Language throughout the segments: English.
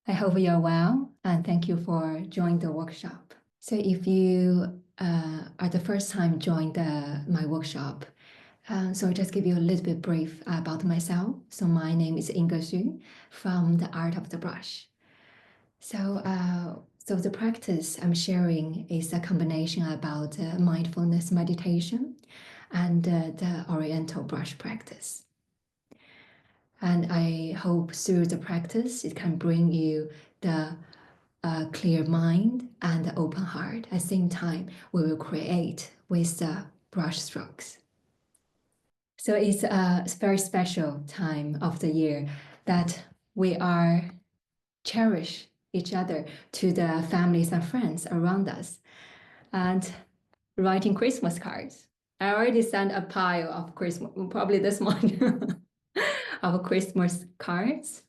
I hope you're well, and thank you for joining the workshop. So if you are the first time join my workshop, so I'll just give you a little bit brief about myself. So my name is Inge Xu from the Art of the Brush. So the practice I'm sharing is a combination about mindfulness meditation and the Oriental brush practice. And I hope through the practice, it can bring you the clear mind and open heart. At the same time, we will create with the brush strokes. So it's a very special time of the year that we are cherish each other to the families and friends around us and writing Christmas cards. I already sent a pile of Christmas, probably this morning, of Christmas cards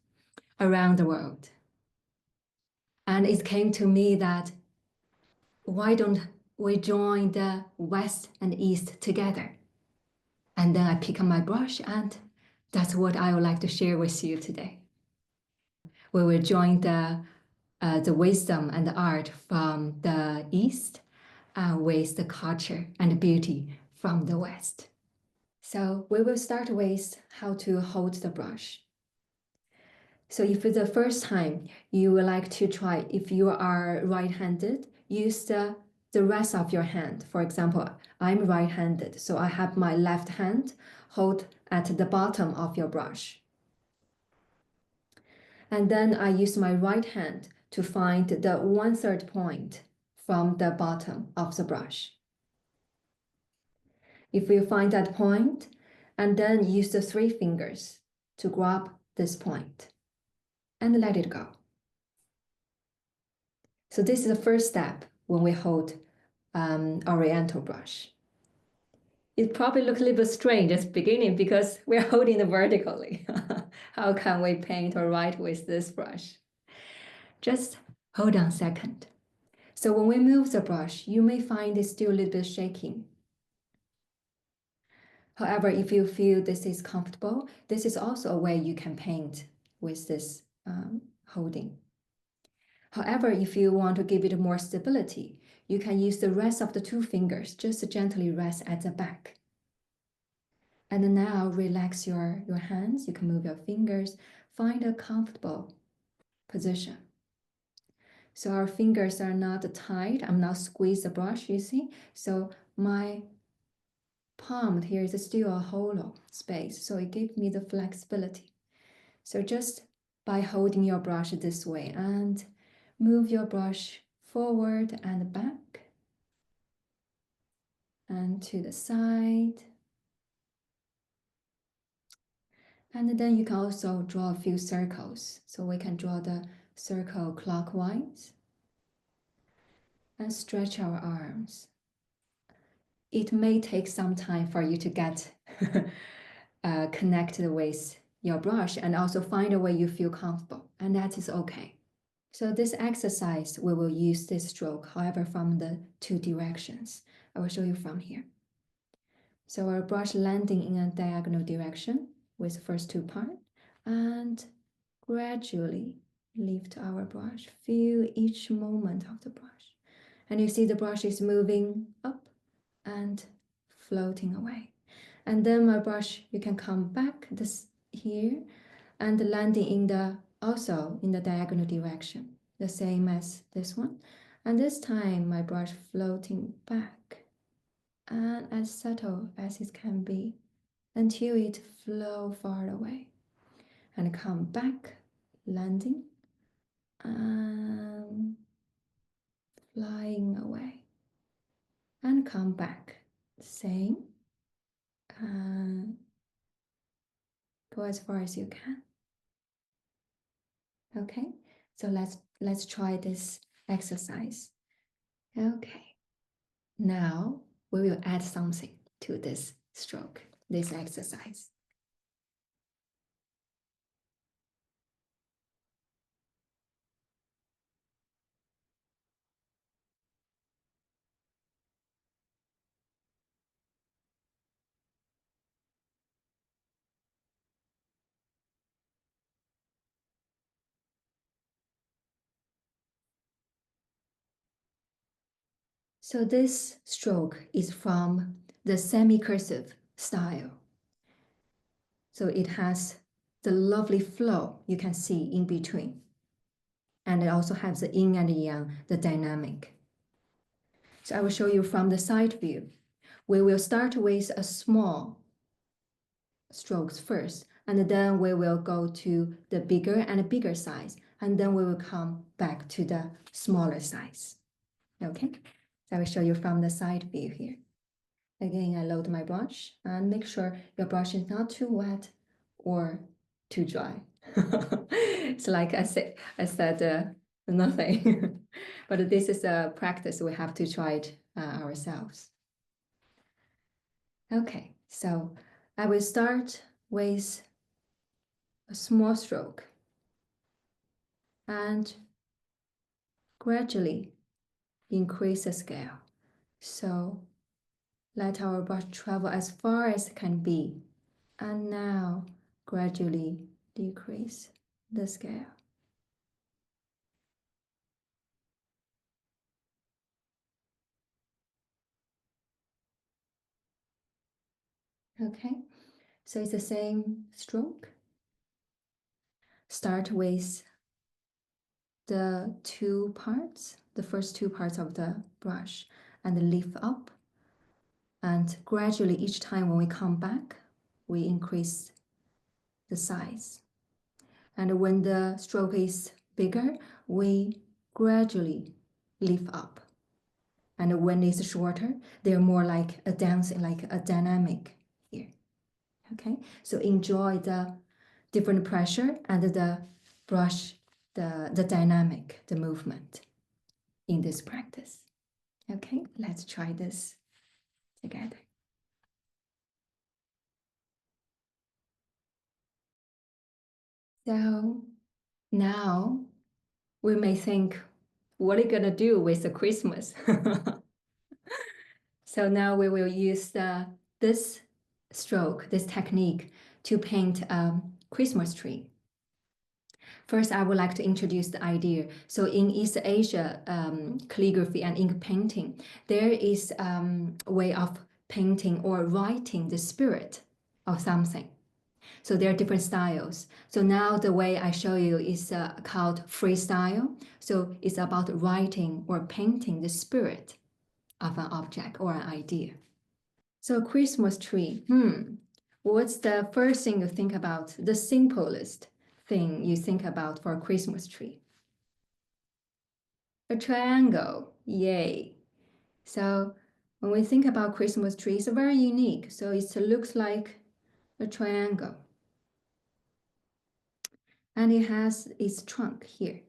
around the world. And it came to me that why don't we join the West and East together? And then I pick up my brush, and that's what I would like to share with you today. We will join the wisdom and the art from the East with the culture and beauty from the West. So we will start with how to hold the brush. So if it's the first time you would like to try, if you are right-handed, use the rest of your hand. For example, I'm right-handed, so I have my left hand hold at the bottom of your brush. And then I use my right hand to find the 1/3 point from the bottom of the brush. If you find that point, and then use the 3 fingers to grab this point and let it go. So this is the first step when we hold Oriental brush. It probably looks a little bit strange at the beginning because we're holding it vertically. How can we paint or write with this brush? Just hold on a second. So when we move the brush, you may find it still a little bit shaking. However, if you feel this is comfortable, this is also a way you can paint with this holding. However, if you want to give it more stability, you can use the rest of the 2 fingers, just gently rest at the back. And now relax your hands. You can move your fingers, find a comfortable position. So our fingers are not tight. I'm not squeeze the brush, you see? So my palm here is still a hollow space, so it gives me the flexibility. So just by holding your brush this way and move your brush forward and back and to the side. And then you can also draw a few circles. So we can draw the circle clockwise and stretch our arms. It may take some time for you to get connected with your brush and also find a way you feel comfortable, and that is okay. So this exercise, we will use this stroke, however, from the 2 directions. I will show you from here. So our brush landing in a diagonal direction with the first 2 parts, and gradually lift our brush. Feel each moment of the brush. And you see the brush is moving up and floating away. And then my brush, you can come back this here and landing in the also in the diagonal direction, the same as this one. And this time my brush floating back and as subtle as it can be until it flow far away and come back, landing and flying away and come back, same, and go as far as you can. Okay, so let's try this exercise. Okay, now we will add something to this stroke, this exercise. So this stroke is from the semi-cursive style. So it has the lovely flow you can see in between. And it also has the yin and yang, the dynamic. So I will show you from the side view. We will start with a small strokes first, and then we will go to the bigger and bigger size, and then we will come back to the smaller size. Okay, so I will show you from the side view here. Again, I load my brush and make sure your brush is not too wet or too dry. It's like I said nothing, but this is a practice. We have to try it ourselves. Okay, so I will start with a small stroke and gradually increase the scale. So let our brush travel as far as it can be, and now gradually decrease the scale. Okay, so it's the same stroke. Start with the first two parts of the brush, and lift up. And gradually, each time when we come back, we increase the size. And when the stroke is bigger, we gradually lift up. And when it's shorter, they're more like a dancing, like a dynamic here. Okay, so enjoy the different pressure and the brush, the dynamic, the movement in this practice. Okay, let's try this together. So now we may think, what are you gonna do with the Christmas? So now we will use this stroke, this technique to paint a Christmas tree. First, I would like to introduce the idea. So in East Asia, calligraphy and ink painting, there is a way of painting or writing the spirit of something. So there are different styles. So now the way I show you is called freestyle. So it's about writing or painting the spirit of an object or an idea. So Christmas tree, what's the first thing you think about? The simplest thing you think about for a Christmas tree? A triangle, yay. So when we think about Christmas tree, it's very unique. So it looks like a triangle. And it has its trunk here,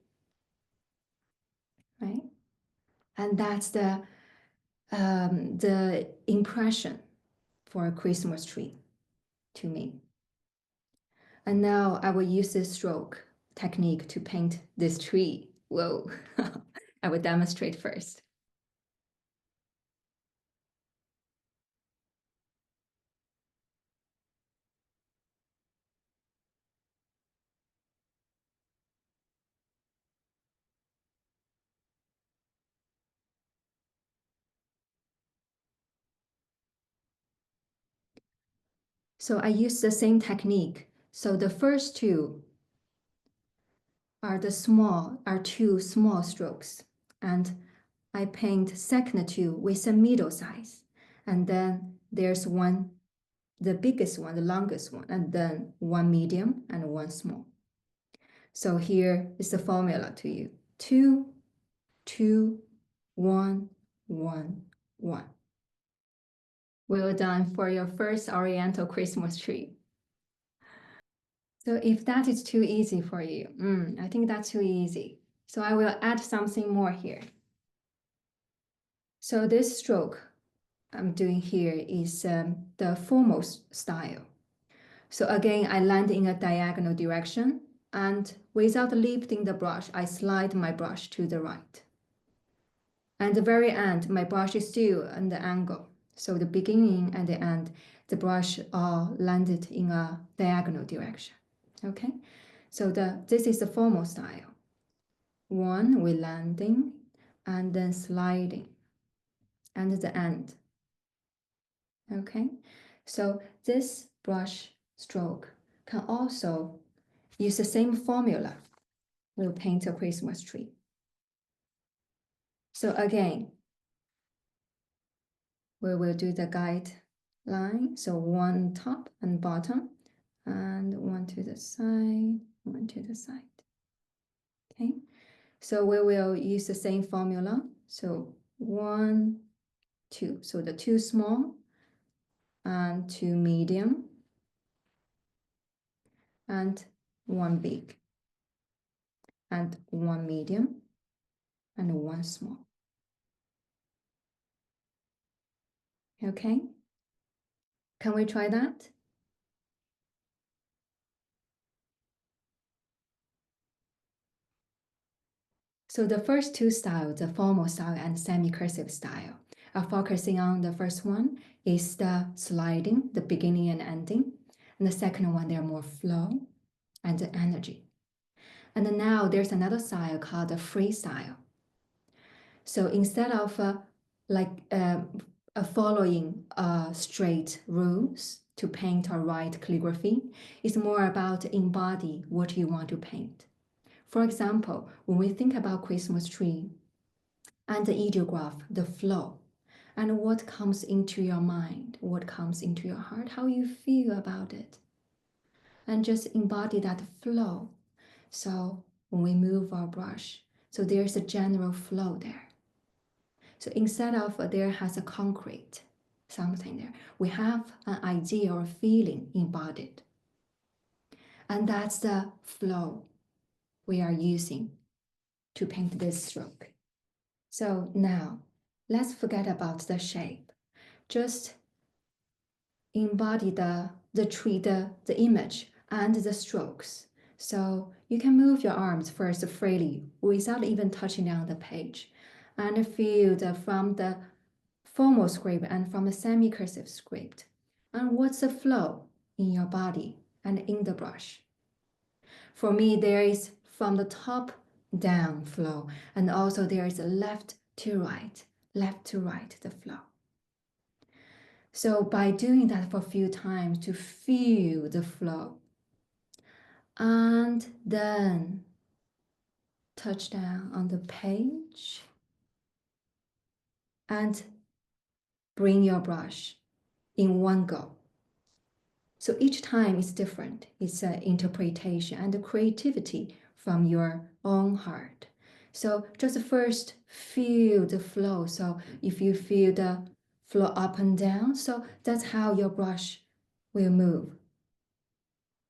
right? And that's the impression for a Christmas tree to me. And now I will use this stroke technique to paint this tree. Whoa, I will demonstrate first. So I use the same technique. So the first two are two small strokes. And I paint second two with a middle size. And then there's one, the biggest one, the longest one, and then one medium and one small. So here is the formula to you. 2, 2, 1, 1, 1. Well done for your first Oriental Christmas tree. So if that is too easy for you, I think that's too easy. So I will add something more here. So this stroke I'm doing here is the formal style. So again, I land in a diagonal direction, and without lifting the brush, I slide my brush to the right. And the very end, my brush is still on the angle. So the beginning and the end, the brush are landed in a diagonal direction. Okay, so this is the formal style. One, we landing and then sliding. and the end. Okay, so this brush stroke can also use the same formula. We'll paint a Christmas tree. So again, we will do the guide line. So one top and bottom, and one to the side, one to the side. Okay, so we will use the same formula. So 1, 2. So the 2 small and 2 medium and 1 big and 1 medium and 1 small. Okay, can we try that? So the first two styles, the formal style and semi-cursive style, are focusing on the first one is the sliding, the beginning and ending. And the second one, they're more flow and the energy. And now there's another style called the freestyle. So instead of following straight rules to paint or write calligraphy, it's more about embody what you want to paint. For example, when we think about Christmas tree and the ideograph, the flow, and what comes into your mind, what comes into your heart, how you feel about it, and just embody that flow. So when we move our brush, so there's a general flow there. So instead of there has a concrete something there, we have an idea or feeling embodied. And that's the flow we are using to paint this stroke. So now let's forget about the shape. Just embody the tree, the image and the strokes. So you can move your arms first freely without even touching down the page and feel from the formal script and from the semi-cursive script. And what's the flow in your body and in the brush? For me, there is from the top down flow, and also there is a left to right, the flow. So by doing that for a few times to feel the flow, and then touch down on the page and bring your brush in one go. So each time is different. It's an interpretation and creativity from your own heart. So just first feel the flow. So if you feel the flow up and down, so that's how your brush will move.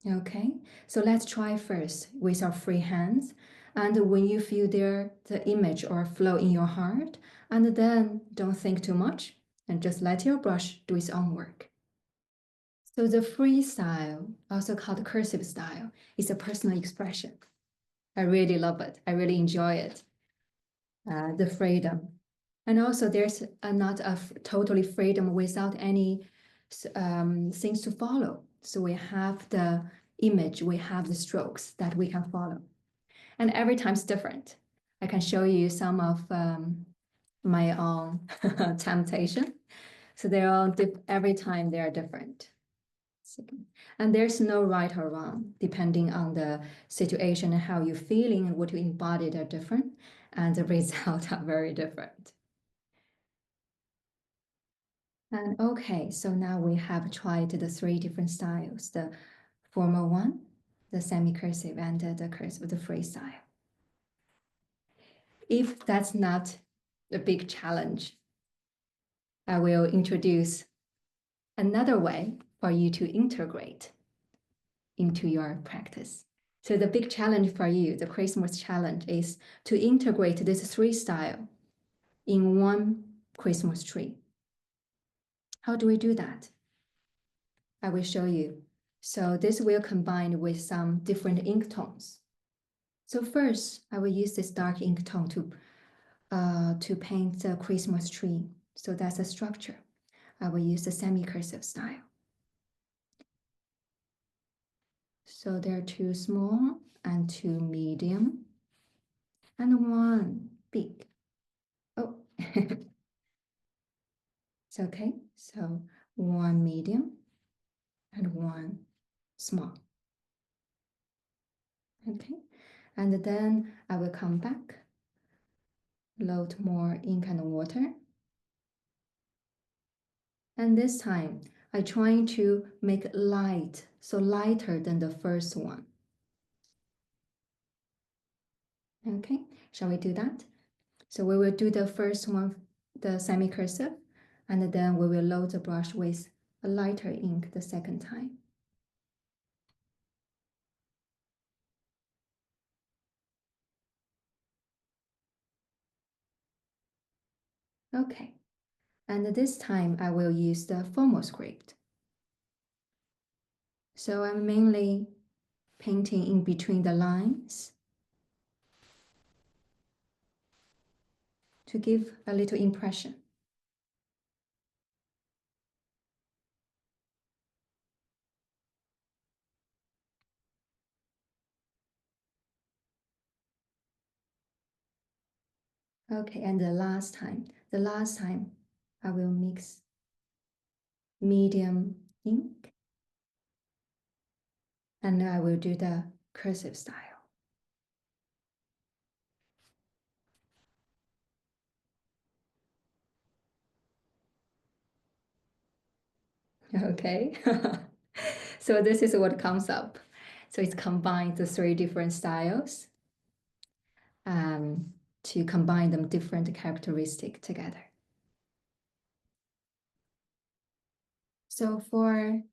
Okay, so let's try first with our free hands. And when you feel the image or flow in your heart, and then don't think too much and just let your brush do its own work. So the free style, also called cursive style, is a personal expression. I really love it. I really enjoy it. The freedom. And also there's not a totally freedom without any things to follow. So we have the image, we have the strokes that we can follow. And every time it's different. I can show you some of my own temptation. So they're all every time they are different. And there's no right or wrong, depending on the situation and how you're feeling and what you embodied are different, and the results are very different. And okay, so now we have tried the 3 different styles, the formal one, the semi-cursive, and the cursive, the freestyle. If that's not a big challenge, I will introduce another way for you to integrate into your practice. So the big challenge for you, the Christmas challenge, is to integrate this 3 style in one Christmas tree. How do we do that? I will show you. So this will combine with some different ink tones. So first, I will use this dark ink tone to paint the Christmas tree. So that's a structure. I will use the semi-cursive style. So there are 2 small and 2 medium and 1 big. Oh, It's okay. So one medium and one small. Okay. And then I will come back, load more ink and water. And this time I try to make light, so lighter than the first one. Okay, shall we do that? So we will do the first one, the semi-cursive, and then we will load the brush with a lighter ink the second time. Okay, and this time I will use the formal script. So I'm mainly painting in between the lines to give a little impression. Okay, and the last time I will mix medium ink and I will do the cursive style. Okay, so this is what comes up. So it's combined the three different styles to combine them different characteristic together. So for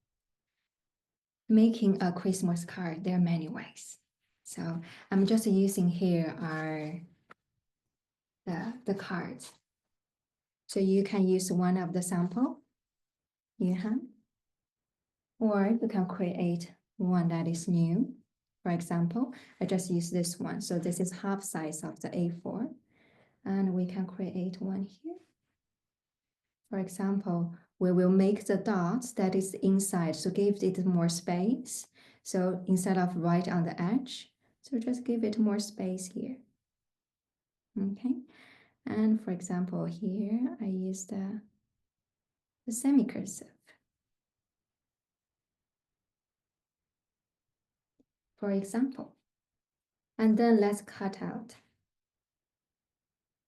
making a Christmas card, there are many ways. So I'm just using here are the cards. So you can use one of the sample you have, or you can create one that is new. For example, I just use this one. So this is half size of the A4, and we can create one here. For example, we will make the dots that is inside, so give it more space. So instead of right on the edge, so just give it more space here. Okay, and for example, here I use the semi-cursive. For example, and then let's cut out.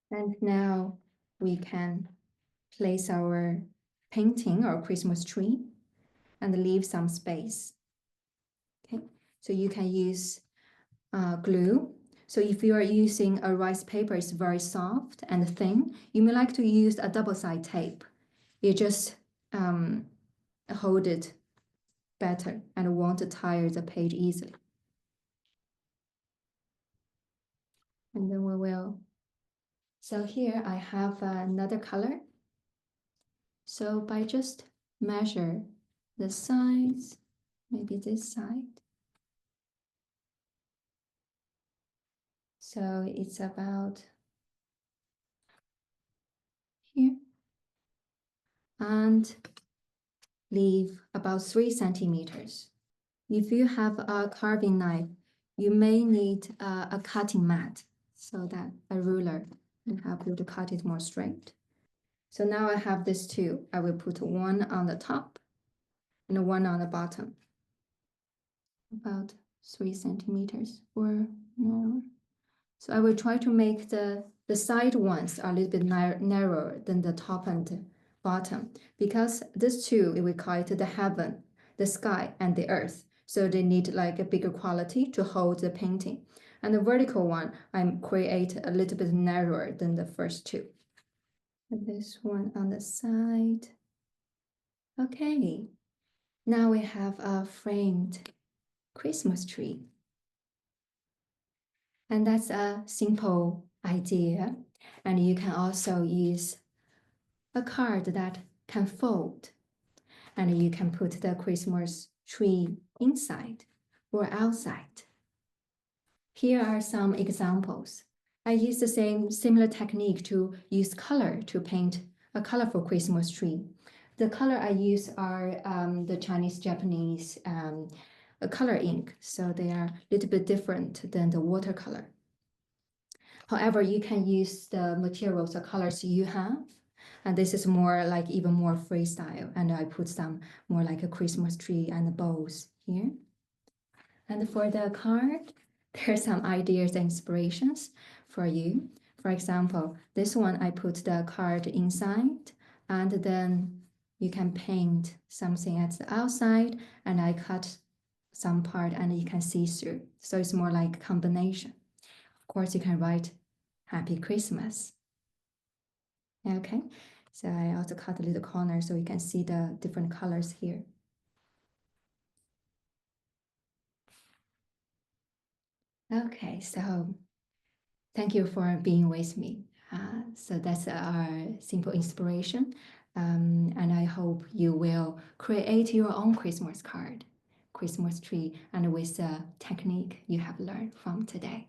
And now we can place our painting or Christmas tree and leave some space. Okay, so you can use glue. So if you are using a rice paper, it's very soft and thin, you may like to use a double-sided tape. You just hold it better and won't tire the page easily. And then we will. So here I have another color. So by just measure the sides, maybe this side. So it's about here. And leave about 3 centimeters. If you have a carving knife, you may need a cutting mat, so that a ruler can help you to cut it more straight. So now I have this two. I will put one on the top and one on the bottom, about 3 centimeters or more. So I will try to make the side ones a little bit narrower than the top and bottom, because these two, we call it the heaven, the sky and the earth. So they need like a bigger quality to hold the painting. And the vertical one, I create a little bit narrower than the first two. And this one on the side. Okay, now we have a framed Christmas tree. And that's a simple idea. And you can also use a card that can fold. And you can put the Christmas tree inside or outside. Here are some examples. I use the same similar technique to use color to paint a colorful Christmas tree. The color I use are the Chinese, Japanese color ink. So they are a little bit different than the watercolor. However, you can use the materials or colors you have. And this is more like even more freestyle. And I put some more like a Christmas tree and bows here. And for the card, there's some ideas and inspirations for you. For example, this one, I put the card inside, and then you can paint something at the outside, and I cut some part and you can see through. So it's more like a combination. Of course, you can write Happy Christmas. Okay, so I also cut a little corner so you can see the different colors here. Okay, so thank you for being with me. So that's our simple inspiration. And I hope you will create your own Christmas card, Christmas tree, and with the technique you have learned from today.